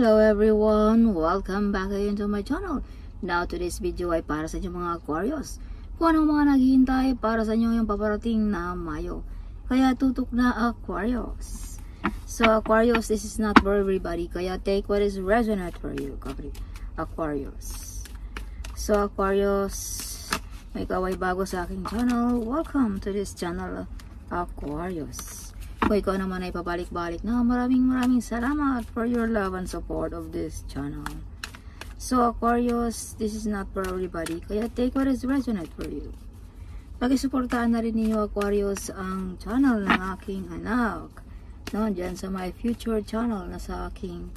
Hello everyone! Welcome back again to my channel. Now today's video ay para sa inyong mga Aquarius. Kung anong mga naghihintay para sa inyo yung paparating na Mayo. Kaya tutok na Aquarius. So Aquarius, this is not for everybody. Kaya take what is resonant for you, Aquarius. So Aquarius, may ikaw ay bago sa aking channel. Welcome to this channel, Aquarius. Kung ikaw naman ay pabalik-balik na, maraming salamat for your love and support of this channel. So Aquarius, this is not for everybody, kaya take what is resonant for you. Pag-isuportahan na rin ninyo Aquarius ang channel ng aking anak, no, dyan sa my future channel na sa aking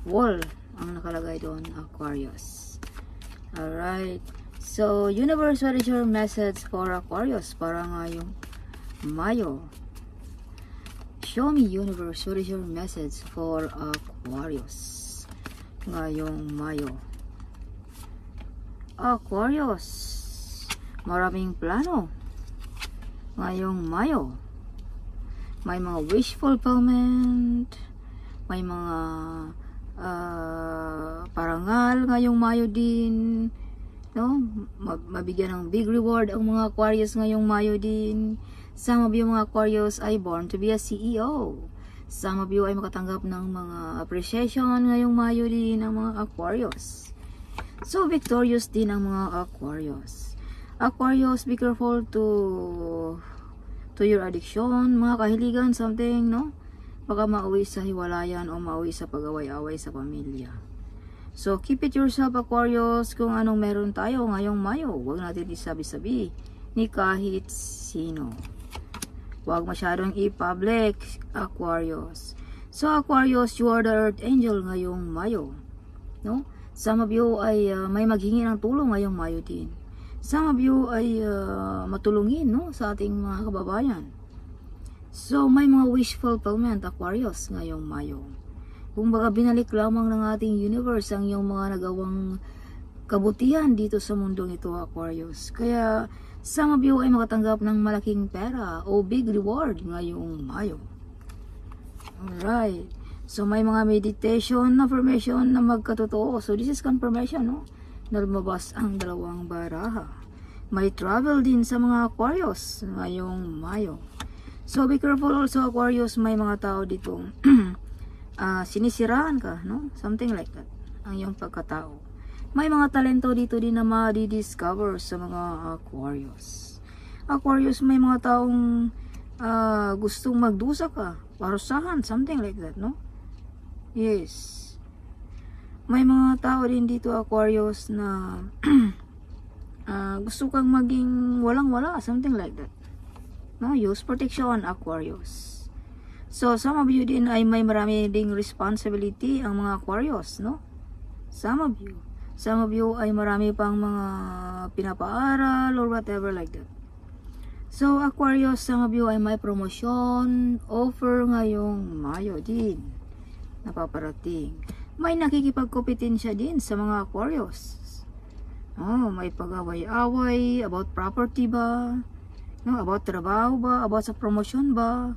wall ang nakalagay doon, Aquarius. Alright. So, universe, what is your message for Aquarius para ngayong Mayo? Show me, universe, what is your message for Aquarius ngayong Mayo? Aquarius, maraming plano ngayong Mayo. May mga wish fulfillment, may mga parangal ngayong Mayo din. No? Mabigyan ng big reward ang mga Aquarius ngayong Mayo din. Some of you mga Aquarius ay born to be a CEO. Some of you ay makatanggap ng mga appreciation ngayong Mayo din ang mga Aquarius. So victorious din ang mga Aquarius. Aquarius, be careful to your addiction, mga kahiligan, something, no? Baka mauwi sa hiwalayan o mauwi sa pag-away-away sa pamilya. So, keep it yourself, Aquarius, kung anong meron tayo ngayong Mayo. Huwag natin isabi-sabi ni kahit sino. Huwag masyadong i-public, Aquarius. So, Aquarius, you are the Earth Angel ngayong Mayo. No? Some of you ay may maghingi ng tulong ngayong Mayo din. Some of you ay matulungin, no, sa ating mga kababayan. So, may mga wish fulfillment, Aquarius, ngayong Mayo. Kung baga binalik lamang ng ating universe ang iyong mga nagawang kabutihan dito sa mundong ito, Aquarius. Kaya some of you ay makatanggap ng malaking pera o big reward ngayong Mayo. Alright. So may mga meditation, affirmation na magkatotoo. So this is confirmation, no? Na lumabas ang dalawang baraha. May travel din sa mga Aquarius ngayong Mayo. So be careful also, Aquarius. May mga tao dito sinisiraan ka, no? Something like that ang iyong pagkatao. May mga talento dito din na ma-discover sa mga Aquarius. Aquarius, may mga taong gustong magdusa ka, parusahan, something like that, no? Yes. May mga tao din dito, Aquarius, na gusto kang maging walang-wala, something like that, no? Use protection, Aquarius. So, some of you din ay may marami ding responsibility ang mga Aquarius, no? Some of you. Some of you ay marami pang mga pinapaaral or whatever like that. So, Aquarius, some of you ay may promotion, offer ngayong Mayo din. Napaparating. May nakikipagkompetensya din sa mga Aquarius. Oh, may pag-away-away about property ba? No, about trabaho ba? About sa promotion ba?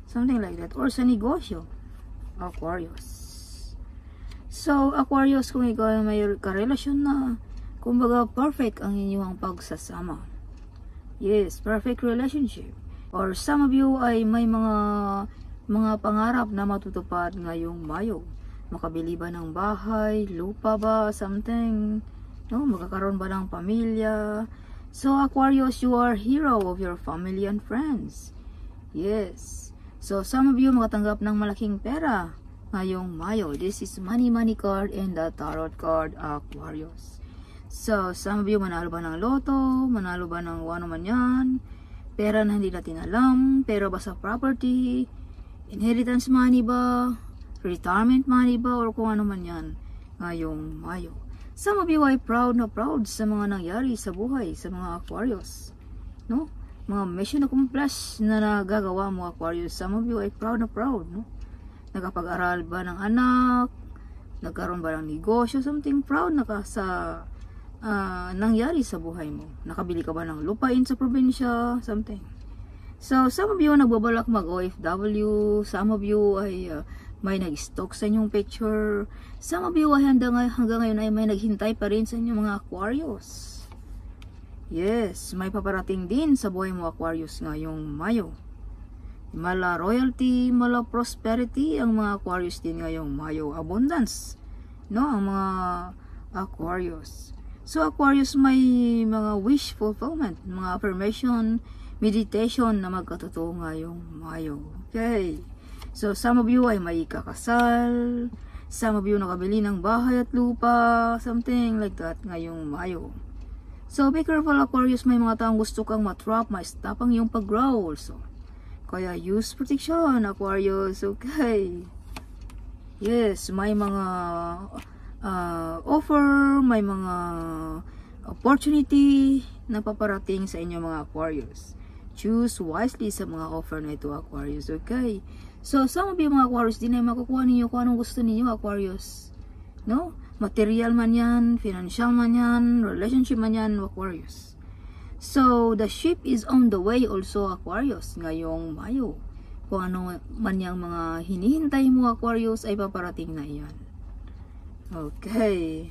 Something like that. Or sa negosyo, Aquarius. So, Aquarius, kung ikaw ay may karelasyon na, kumbaga perfect ang inyong pagsasama. Yes, perfect relationship. Or some of you ay may mga pangarap na matutupad ngayong Mayo. Makabili ba ng bahay, lupa ba, something, no? Magkakaroon ba ng pamilya? So, Aquarius, you are hero of your family and friends. Yes. So, some of you makatanggap ng malaking pera ngayong Mayo. This is money card and the tarot card, Aquarius. So, some of you manalo ba ng loto, manalo ba ng ano man yan, pera na hindi natin alam, pera ba sa property, inheritance money ba, retirement money ba, or kung ano man yan ngayong Mayo. Some of you ay proud na proud sa mga nangyari sa buhay sa mga Aquarius, no? Mga mission accomplished na nagagawa mo, Aquarius. Some of you ay proud na proud, no? Nakapag-aral ba ng anak? Nagkaroon ba ng negosyo? Something proud na ka sa nangyari sa buhay mo. Nakabili ka ba ng lupain sa probinsya? Something. So, some of you nagbabalak mag-OFW, some of you ay may nag-stalk sa inyong picture, some of you ay hanggang ngayon ay may naghintay pa rin sa inyong mga Aquarius. Yes, may paparating din sa buhay mo Aquarius ngayong Mayo. Mala royalty, mala prosperity ang mga Aquarius din ngayong Mayo. Abundance, no, ang mga Aquarius. So Aquarius may mga wish fulfillment, mga affirmation, meditation na magkatotoo ngayong Mayo. Okay. So some of you ay may kakasal, some of you nakabili ng bahay at lupa, something like that ngayong Mayo. So be careful Aquarius, may mga taong gusto kang matrap, ma-stop ang iyong pag-grow also. Kaya use protection Aquarius, okay. Yes, may mga offer, may mga opportunity na paparating sa inyo mga Aquarius. Choose wisely sa mga offer na ito Aquarius, okay. So some of you mga Aquarius, din ay makukuha ninyo kung anong gusto ninyo Aquarius, no? Material man yan, financial man yan, relationship man yan Aquarius. So the ship is on the way also Aquarius ngayong Mayo. Kung ano man yung mga hinihintay mo Aquarius ay paparating na yan. Okay.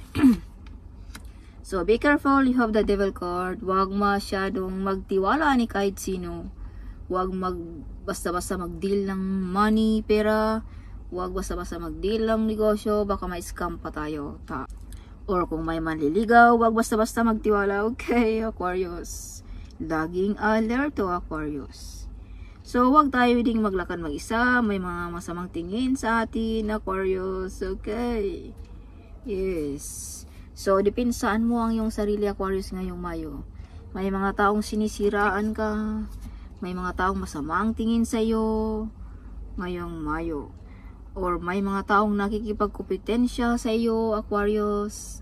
So be careful, you have the devil card. Huwag masyadong magtiwala ni kahit sino. Huwag basta-basta mag-deal ng money, pera. Huwag basta-basta mag-deal ng negosyo, baka may scam pa tayo. Or kung may manliligaw, huwag basta-basta magtiwala. Okay, Aquarius. Laging alerto, Aquarius. So, huwag tayo ding maglakad mag-isa. May mga masamang tingin sa atin, Aquarius. Okay. Yes. So, depinsaan mo ang iyong sarili, Aquarius, ngayong Mayo. May mga taong sinisiraan ka. May mga taong masamang tingin sa iyo ngayong Mayo. Or may mga taong nakikipagkompetensya sa iyo, Aquarius.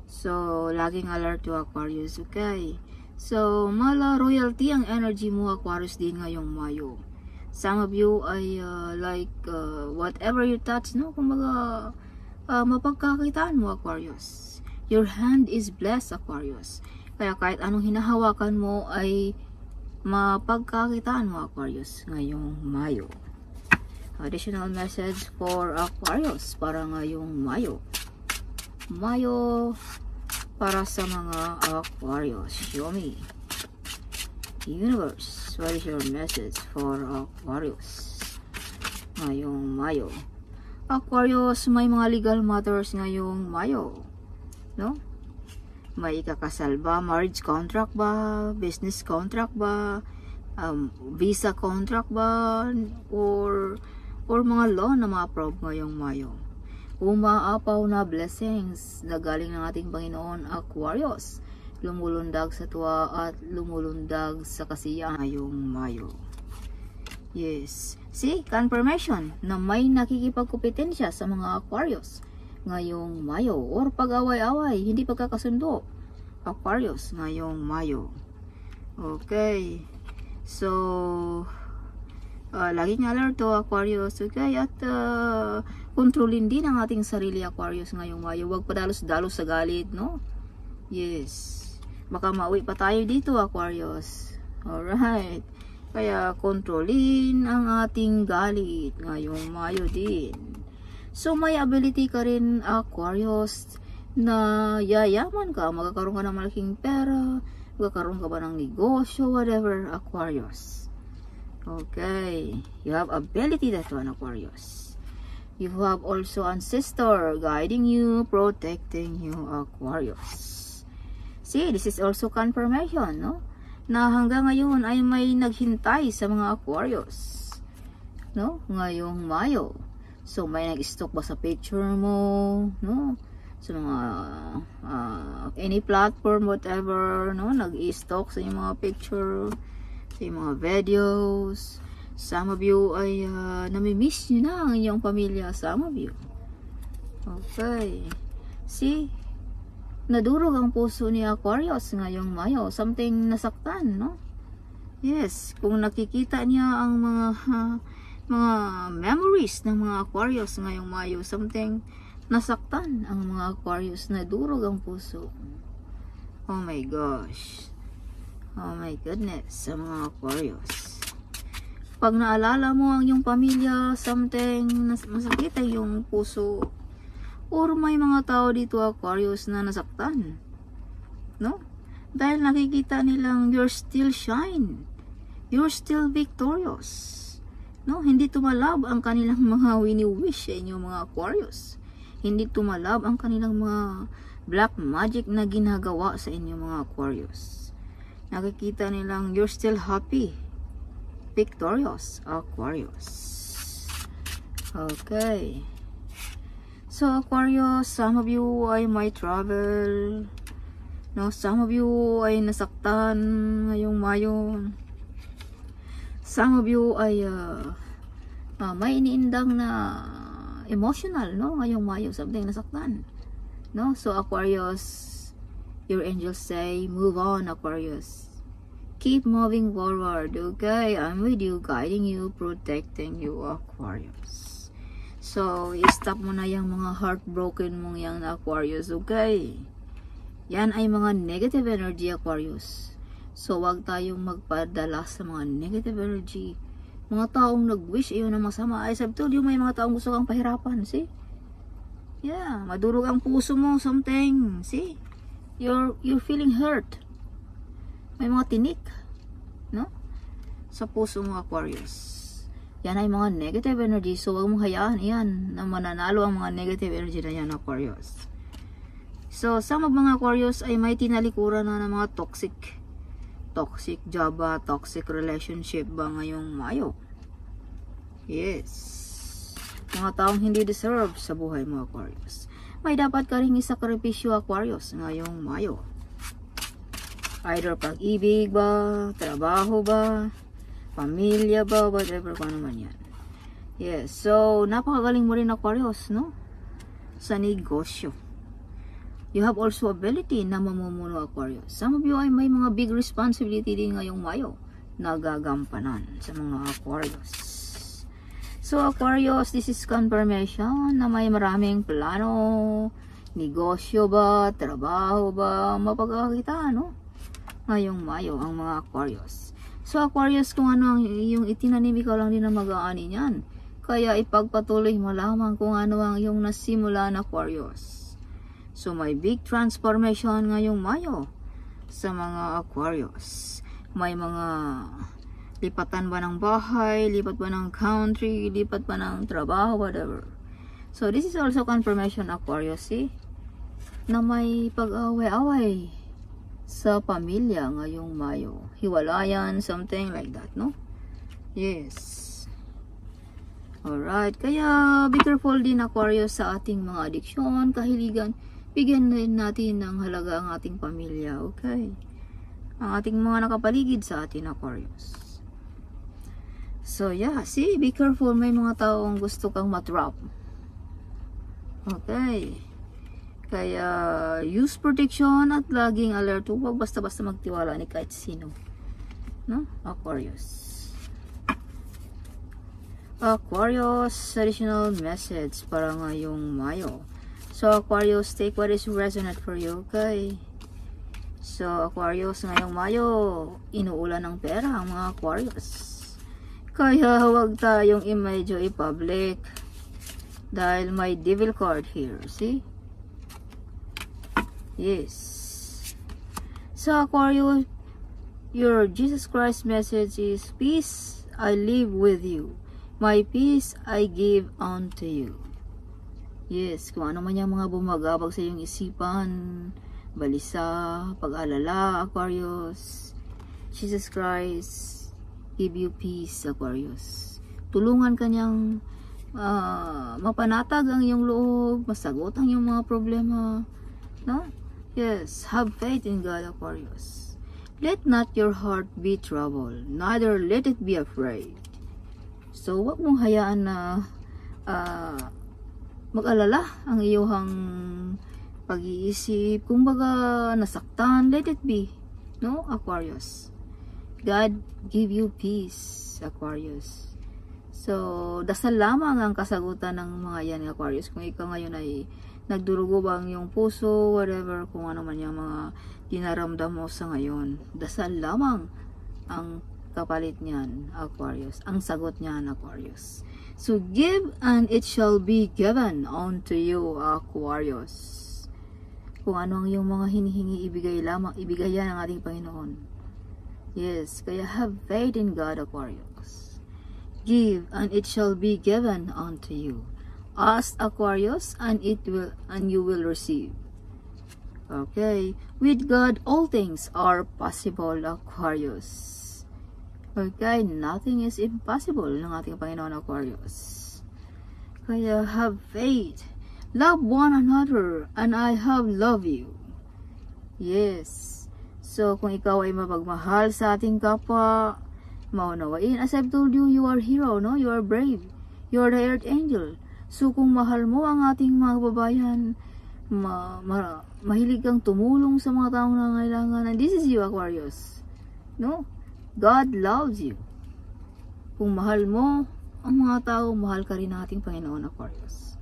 So, laging alert to Aquarius, okay? So, mala royalty ang energy mo, Aquarius, din ngayong Mayo. Some of you ay whatever you touch, no? Kumbaga, mapagkakitaan mo, Aquarius. Your hand is blessed, Aquarius. Kaya kahit anong hinahawakan mo ay mapagkakitaan mo, Aquarius, ngayong Mayo. Additional message for Aquarius para ngayong Mayo. Mayo para sa mga Aquarius. Show me. Universe, what is your message for Aquarius ngayong Mayo? Aquarius, may mga legal matters ngayong Mayo, no? May ikakasal ba? Marriage contract ba? Business contract ba? Visa contract ba? Or mga law na ma-approve ngayong Mayo. Umaapaw na blessings na galing ng ating Panginoon Aquarius. Lumulundag sa tuwa at lumulundag sa kasiyahan ngayong Mayo. Yes. See, confirmation na may nakikipagkompetensya sa mga Aquarius ngayong Mayo. Or pag-away-away, hindi pagkakasundo. Aquarius ngayong Mayo. Okay. So, laging alerto Aquarius, okay? At kontrolin din ang ating sarili Aquarius ngayong Mayo. Huwag padalos-dalos sa galit, no? Yes. Baka mauwi pa tayo dito Aquarius. Alright. Kaya kontrolin ang ating galit ngayong Mayo din. So may ability ka rin Aquarius na yayaman ka, magkakaroon ka ng malaking pera, magkakaroon ka ba ng negosyo, whatever Aquarius. Okay, you have ability, that one Aquarius. You have also ancestor guiding you, protecting you Aquarius. See, this is also confirmation, no? Na hanggang ngayon ay may naghintay sa mga Aquarius, no? Ngayong Mayo. So may nag-stalk ba sa picture mo, no? Sa mga any platform, whatever, no? Nag-stalk sa yung mga picture, sa yung mga videos. Some of you ay nami-miss nyo na ang inyong pamilya. Some of you. Okay. See? Nadurog ang puso ni Aquarius ngayong Mayo. Something nasaktan, no? Yes. Kung nakikita niya ang mga memories ng mga Aquarius ngayong Mayo, something nasaktan ang mga Aquarius. Nadurog ang puso. Oh my gosh. Oh my goodness, sa mga Aquarius. Pag naalala mo ang iyong pamilya, something masakit ay yung puso. Or may mga tao dito, Aquarius, na nasaktan. No? Dahil nakikita nilang you're still shine. You're still victorious. No? Hindi tumalab ang kanilang mga wini-wish sa inyong mga Aquarius. Hindi tumalab ang kanilang mga black magic na ginagawa sa inyong mga Aquarius. Nakikita nilang you're still happy. Victorious, Aquarius. Okay. So, Aquarius, some of you ay may travel. No, some of you ay nasaktan ngayong Mayo. Some of you ay may iniindang na emotional, no, ngayong Mayo, something nasaktan. No, so Aquarius, your angels say, move on, Aquarius. Keep moving forward, okay? I'm with you, guiding you, protecting you, Aquarius. So, i-stop mo na yung mga heartbroken mong yung Aquarius, okay? Yan ay mga negative energy, Aquarius. So, wag tayong magpadala sa mga negative energy. Mga taong nag-wish ayaw na masama. Ay, sabi told you, may mga taong gusto kang pahirapan, see? Yeah, madurog ang puso mo, something, see? You're feeling hurt. May mga tinik, no? Sa puso mo, Aquarius. Yan ay mga negative energy. So, wag mong hayaan yan na mananalo ang mga negative energy na yan, Aquarius. So, some of mga Aquarius ay may tinalikuran na ng mga toxic job ba, toxic relationship ba ngayong Mayo? Yes. Mga taong hindi deserve sa buhay mo, Aquarius. May dapat ka rin isakripisyo, Aquarius, ngayong Mayo. Either pag-ibig ba, trabaho ba, pamilya ba, whatever pa naman yan. Yes, so napakagaling mo rin, Aquarius, no? Sa negosyo. You have also ability na mamumuno, Aquarius. Some of you ay may mga big responsibility din ngayong Mayo na gagampanan sa mga Aquarius. So, Aquarius, this is confirmation na may maraming plano, negosyo ba, trabaho ba, mapagkakita, no? Ngayong Mayo ang mga Aquarius. So, Aquarius, kung ano ang iyong itinanim, ikaw lang din ang mag-aani niyan. Kaya ipagpatuloy mo lamang kung ano ang iyong nasimula na, Aquarius. So, may big transformation ngayong Mayo sa mga Aquarius. May mga lipatan ba ng bahay, lipat ba ng country, lipat ba ng trabaho, whatever. So, this is also confirmation, Aquarius, see? Na may pag-away-away sa pamilya ngayong Mayo. Hiwalayan, something like that, no? Yes. Alright. Kaya, be careful din, Aquarius, sa ating mga addiction, kahiligan. Bigyan din natin ng halaga ang ating pamilya, okay? Ang ating mga nakapaligid sa atin, Aquarius. So, yeah. See, be careful. May mga taong gusto kang matrap. Okay. Kaya, use protection at laging alert. Huwag basta-basta magtiwala ni kahit sino. No? Aquarius. Aquarius, additional message para ngayong Mayo. So, Aquarius, take what is resonant for you, okay? So, Aquarius, ngayong Mayo, inuulan ng pera ang mga Aquarius. Kaya, huwag tayong i-medyo i-public. Dahil may devil card here, see? Yes. So, Aquarius, your Jesus Christ message is, peace I live with you. My peace I give unto you. Yes, kung ano man yung mga bumagabag sa iyong isipan, balisa, pag-alala, Aquarius, Jesus Christ, give you peace, Aquarius. Tulungan kanyang mapanatag ang iyong loob, masagot ang iyong mga problema, no? Yes, have faith in God, Aquarius. Let not your heart be troubled, neither let it be afraid. So, wag mong hayaan na mag-alala ang iyong pag-iisip. Kung baga nasaktan, let it be. No, Aquarius? God give you peace, Aquarius. So, dasal lamang ang kasagutan ng mga yan, Aquarius. Kung ikaw ngayon ay nagdurugo ba ang iyong puso, whatever, kung ano man yung mga dinaramdam mo sa ngayon, dasal lamang ang kapalit niyan, Aquarius. Ang sagot niyan, Aquarius. So, give and it shall be given unto you, Aquarius. Kung ano ang iyong mga hinihingi, ibigay lamang, ibigay yan ng ating Panginoon. Yes, kaya have faith in God, Aquarius. Give and it shall be given unto you. Ask, Aquarius, and you will receive. Okay, with God all things are possible, Aquarius. Okay, nothing is impossible ng ating Panginoon, Aquarius. Kaya have faith. Love one another, and I have loved you. Yes. So, kung ikaw ay mapagmahal sa ating kapwa, maunawain. As I've told you, you are hero, no? You are brave. You are the earth angel. So, kung mahal mo ang ating mga kababayan, mahilig kang tumulong sa mga taong nangangailangan, and this is you, Aquarius. No? God loves you. Kung mahal mo ang mga tao, mahal ka rin ng ating Panginoon, Aquarius.